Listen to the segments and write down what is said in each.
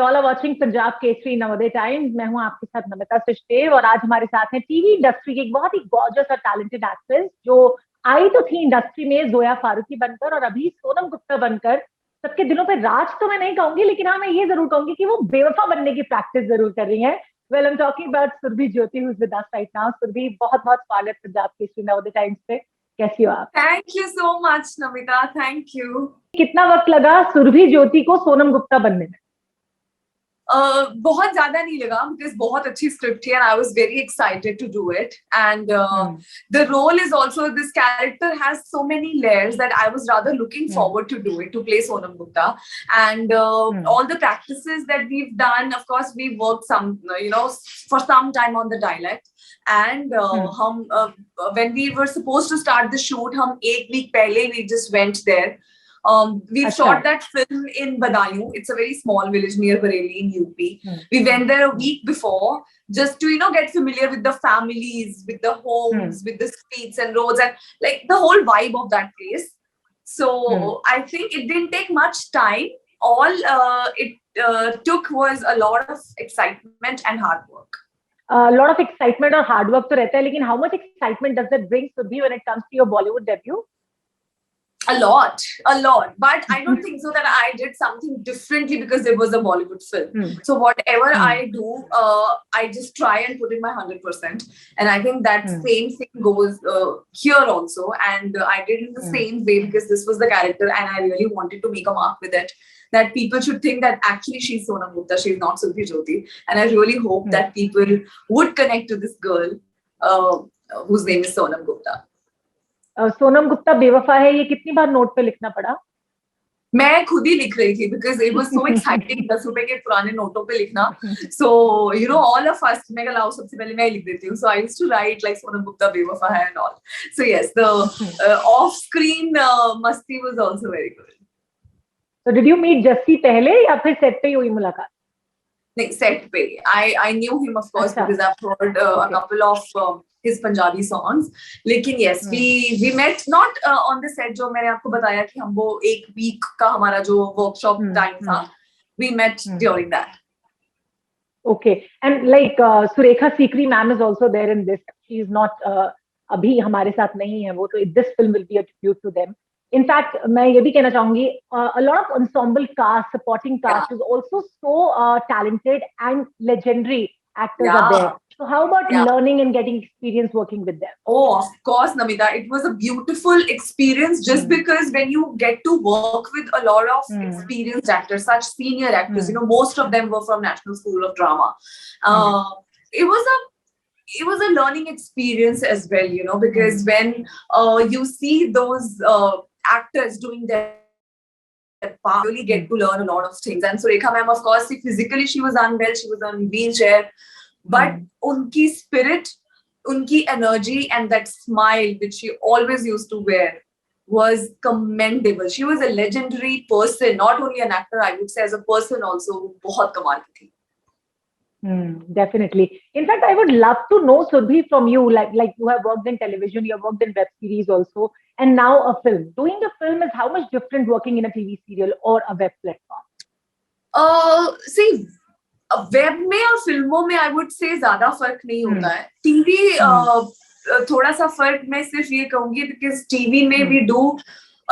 All are watching Punjab Kesari Navodaya Times. मैं हूं आपके साथ नमिता सचदेव और आज हमारे साथ है टीवी इंडस्ट्री की एक बहुत ही गॉर्जियस और टैलेंटेड एक्ट्रेस जो आई तो थी इंडस्ट्री में जोया फारूकी बनकर और अभी सोनम गुप्ता बनकर सबके दिलों पे राज तो मैं नहीं कहूंगी, लेकिन हाँ मैं ये जरूर कहूंगी कि वो बेवफा बनने की प्रैक्टिस जरूर कर रही है। Well, I am talking about Surbhi Jyoti who is with us right now. Surbhi, बहुत बहुत स्वागत पंजाब केसरी नवोदय टाइम्स पे। कैसी हो आप? Thank you so much Namita, thank you. कितना वक्त लगा सुरभि ज्योति को सोनम गुप्ता बनने में? बहुत ज्यादा नहीं लगा बिकॉज बहुत अच्छी स्क्रिप्ट थी and I was very excited to do it and the role is also this character has so many layers that I was rather looking forward to do it, to play Sonam Gupta. And all the practices that we've done, of course we worked some for some time on the dialect and hum when we were supposed to start the shoot, hum एक week पहले we just went there. We've shot that film in Badaयूं. It's a very small village near Bareilly in UP. We went there a week before just to get familiar with the families, with the homes, with the streets and roads and like the whole vibe of that place. So I think it didn't take much time. All it took was a lot of excitement and hard work. A lot of excitement और hard work तो रहता है, लेकिन how much excitement does that bring Surbhi when it comes to your Bollywood debut? A lot. But I don't think so that I did something differently because it was a Bollywood film. So whatever I do, I just try and put in my 100%. And I think that same thing goes here also. And I did in the same way because this was the character and I really wanted to make a mark with it. That people should think that actually she's Sonam Gupta, she's not Surbhi Jyoti. And I really hope that people would connect to this girl whose name is Sonam Gupta. Sonam Gupta बेवफा है, ये कितनी बार note पे लिखना पड़ा? मैं खुद ही लिख रही थी because it was so exciting 10 रुपए के पुराने नोटों पे लिखना. सो ऑल ऑफ अस, मैं लाओ सबसे पहले मैं लिख देती हूँ. So I used to write like Sonam Gupta बेवफा है and all. So yes, the off screen मस्ती was also very good. So did you meet Jassi पहले या फिर सेट पे ही हुई मुलाकात? नहीं, सेट पे. I knew him of course because I've heard a couple of his Punjabi songs. लेकिन yes, we met not on the set जो मैंने आपको बताया कि हम वो एक week का हमारा जो workshop time था, we met during that. Okay, and like Surekha Sikri ma'am is also there in this. She is not अभी हमारे साथ नहीं है वो, तो this film will be a tribute to them. In fact, मैं ये भी कहना चाहूंगी, a lot of ensemble cast, supporting cast is also so talented and legendary actors are there. So how about learning and getting experience working with them? Oh, of course, Namita. It was a beautiful experience just because when you get to work with a lot of experienced actors, such senior actors, most of them were from National School of Drama. It was a learning experience as well, because when you see those actors doing that part, you really get to learn a lot of things. And Surekha ma'am, of course, physically she was unwell, she was on wheelchair, but unki spirit, unki energy and that smile which she always used to wear was commendable. She was a legendary person, not only an actor, I would say as a person also. बहुत कमाल की थी. Definitely. In fact, I would love to know, Surbhi, from you, like you have worked in television, you have worked in web series also, and now a film. Doing a film is how much different working in a TV serial or a web platform? See, web में और फिल्मों में I would say ज्यादा फर्क नहीं होता है. TV थोड़ा सा फर्क मैं सिर्फ ये कहूंगी because टीवी में we do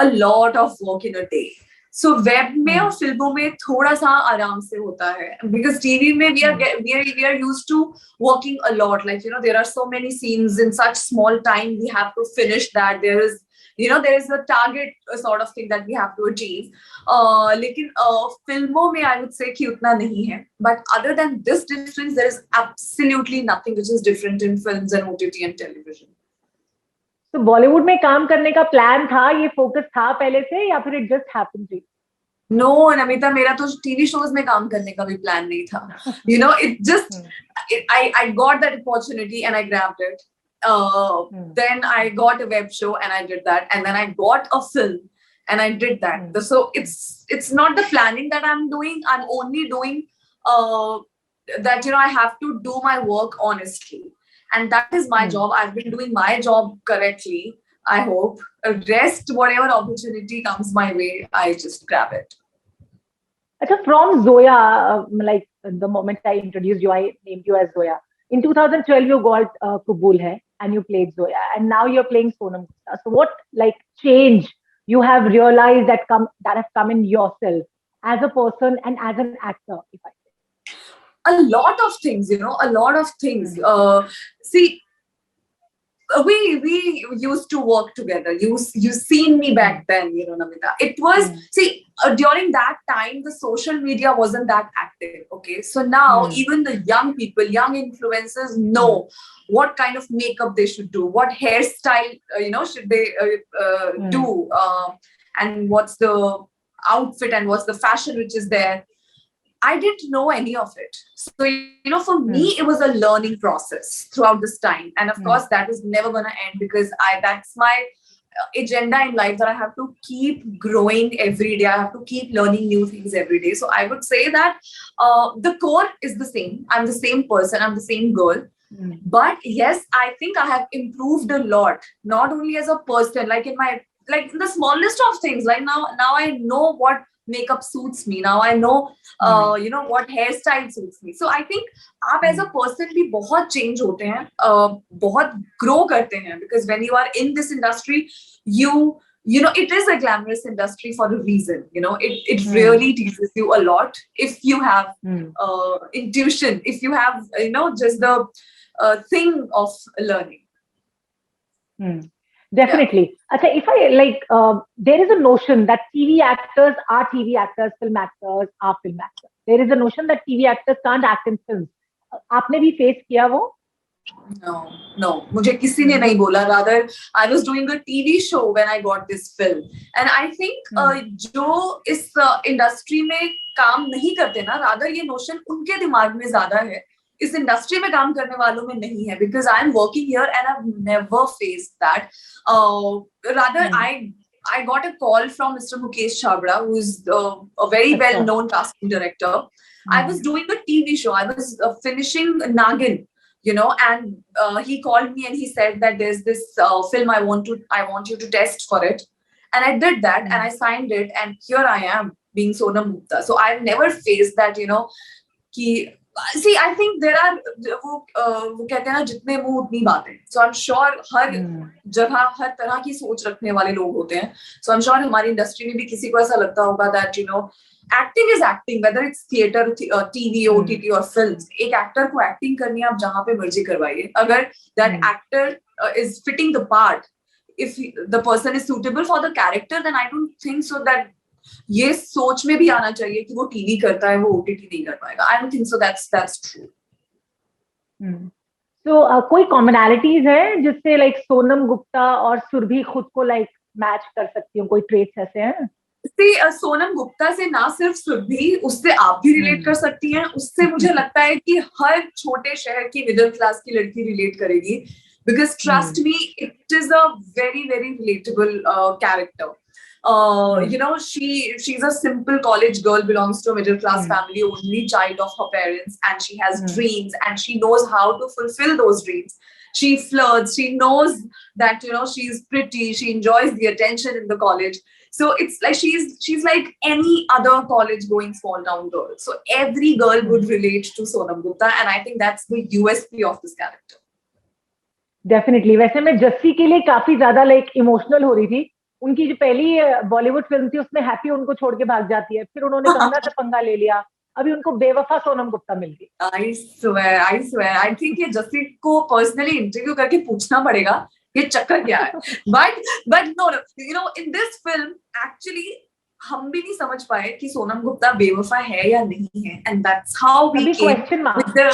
a lot of work in a day. So web में और फिल्मों में थोड़ा सा आराम से होता है because टीवी में we are used to working a lot, like there are so many scenes in such small time, we have to finish that. There is a target sort of thing that we have to achieve. लेकिन फिल्मों में I would say कि उतना नहीं है. But other than this difference, there is absolutely nothing which is different in films and OTT and television. तो बॉलीवुड में काम करने का प्लान था, ये फोकस था पहले से या फिर it just happened to? No Namita, मेरा तो टीवी शोज में काम करने का भी प्लान नहीं था. It just I got that opportunity and I grabbed it. Then I got a web show and I did that, and then I got a film and I did that. So it's not the planning that I'm doing. I'm only doing that I have to do my work honestly. And that is my job. I've been doing my job correctly, I hope. Rest, whatever opportunity comes my way, I just grab it. Acha, from Zoya, like the moment I introduced you, I named you as Zoya. In 2012, you got Kubul Hai, and you played Zoya, and now you're playing Sonam Gupta. So, what like change you have realized that have come in yourself as a person and as an actor, if I A lot of things, a lot of things. say? See, we used to work together. You seen me back then, Namita. It was, see, during that time the social media wasn't that active. Okay, so now even the young people, young influencers know what kind of makeup they should do, what hairstyle should they do, and what's the outfit and what's the fashion which is there. I didn't know any of it. So, for me, it was a learning process throughout this time. And of course, that is never going to end, because that's my agenda in life, that I have to keep growing every day. I have to keep learning new things every day. So I would say that the core is the same. I'm the same person. I'm the same girl. But yes, I think I have improved a lot, not only as a person, like in the smallest of things. Like now I know what makeup suits me. Now I know what hairstyle suits me. So I think आप as a person भी बहुत change होते हैं, बहुत grow करते हैं, because when you are in this industry, it is a glamorous industry for a reason. It really teaches you a lot if you have intuition, if you have just the thing of learning. Definitely. Achha, if I there is a notion that TV actors are TV actors, film actors are film actors. There is a notion that TV actors can't act in films. आपने भी face किया वो? No. मुझे किसी ने नहीं बोला. Rather, I was doing a TV show when I got this film, and I think जो इस industry में काम नहीं करते ना, rather ये notion उनके दिमाग में ज़्यादा है. इस इंडस्ट्री में काम करने वालों में नहीं है, because I am working here and I've never faced that. Rather, I got a call from Mr. Mukesh Chhabra, who is a very well-known casting director. I was doing a TV show. I was finishing Nagin, and he called me and he said that there's this film I want you to test for it, and I did that and I signed it, and here I am being Sonam Gupta. So I've never faced that, कि see, I think there are वो कहते हैं ना, जितने मुंह उतनी बातें. So I'm sure हर जगह हर तरह की सोच रखने वाले लोग होते हैं. So I'm sure हमारी इंडस्ट्री में भी किसी को ऐसा लगता होगा that acting is acting, whether it's theater, TV, OTT or films. एक एक्टर को एक्टिंग करनी है, आप जहाँ पे मर्जी करवाइए. अगर that actor is fitting the part, if the person is suitable for the character, then I don't think so that ये सोच में भी आना चाहिए कि वो टीवी करता है, वो ओटीटी नहीं कर पाएगा. I don't think so. That's true. So कोई commonalities है जिससे like सोनम गुप्ता और सुरभि खुद को like मैच कर सकती हो? कोई traits ऐसे हैं? See, सोनम गुप्ता से ना सिर्फ सुरभि, उससे आप भी रिलेट कर सकती हैं. उससे मुझे लगता है कि हर छोटे शहर की मिडिल क्लास की लड़की रिलेट करेगी, because trust me, it is a very very relatable character. She's a simple college girl, belongs to a middle class family, only child of her parents, and she has dreams, and she knows how to fulfill those dreams. She flirts, she knows that she's pretty, she enjoys the attention in the college. So it's like she's like any other college going small town girl. So every girl would relate to Sonam Gupta, and I think that's the USP of this character. Definitely. वैसे मैं जस्सी के लिए काफी ज्यादा like emotional हो रही थी. उनकी जो पहली बॉलीवुड फिल्म थी उसमें हैप्पी उनको छोड़ के भाग जाती है, फिर उन्होंने कंगना से पंगा ले लिया, अभी उनको बेवफा सोनम गुप्ता मिल गई. I swear I think ये जस्सी को पर्सनली इंटरव्यू करके पूछना पड़ेगा ये चक्कर क्या है. but no, in this film actually हम भी नहीं समझ पाए कि सोनम गुप्ता बेवफा है या नहीं है, and that's how we came with the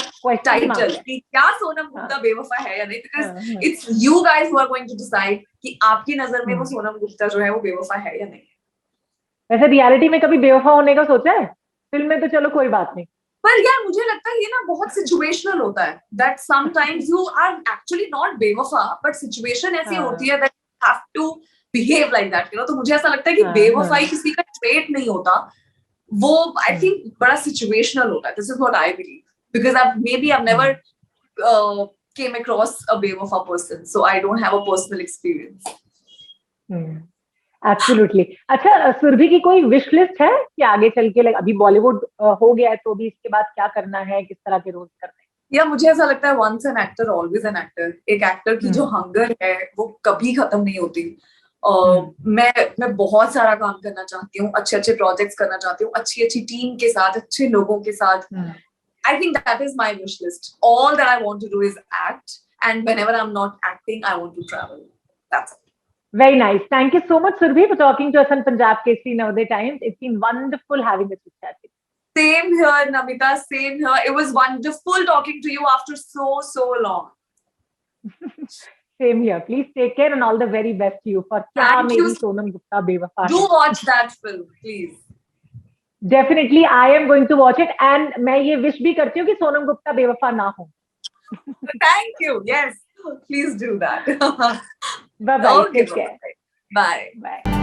title कि क्या सोनम गुप्ता बेवफा है या नहीं, because it's you guys who are going to decide कि आपकी नजर में वो सोनम गुप्ता जो है वो बेवफा है या नहीं. वैसे रियलिटी में कभी बेवफा होने का सोचा है? फिल्म में तो चलो कोई बात नहीं, पर यार मुझे लगता है ये ना बहुत सिचुएशनल होता है, that sometimes you are actually not बेवफा, but situation ऐसी होती है that you have to behave like that, तो मुझे ऐसा लगता है कि बेवफाई किसी का ट्रेट नहीं होता, वो I think बड़ा situational होता है. This is what I believe, because I've never came across a bewafa person, so I don't have a personal experience. Absolutely. अच्छा, सुरभि की कोई विश लिस्ट है कि आगे चल के, लाइक अभी बॉलीवुड हो गया है तो भी इसके बाद क्या करना है, किस तरह के रोल्स करने हैं? या मुझे ऐसा लगता है once an actor always an actor. एक एक्टर की जो हंगर है वो कभी खत्म नहीं होती। मैं बहुत सारा काम करना चाहती हूँ, अच्छे अच्छे प्रोजेक्ट्स करना चाहती हूँ, अच्छी अच्छी टीम के साथ, अच्छे लोगों के साथ। I think that is my wish list. All that I want to do is act, and whenever I am not acting I want to travel. That's it. Very nice. Thank you so much, Surbhi, for talking to us on Punjab Kesari Navodaya Times. It's been wonderful having a chit chat with you. Same here, Namita. Same here. It was wonderful talking to you after so long. Same here. Please take care and all the very best to you for Kya Meri Sonam Gupta Bewafa. Do watch that film, please. Definitely, I am going to watch it, and मैं ये wish भी करती हूँ कि सोनम गुप्ता बेवफा ना हो. Thank you. Yes, please do that. Bye bye. Okay, Take care. bye. Bye.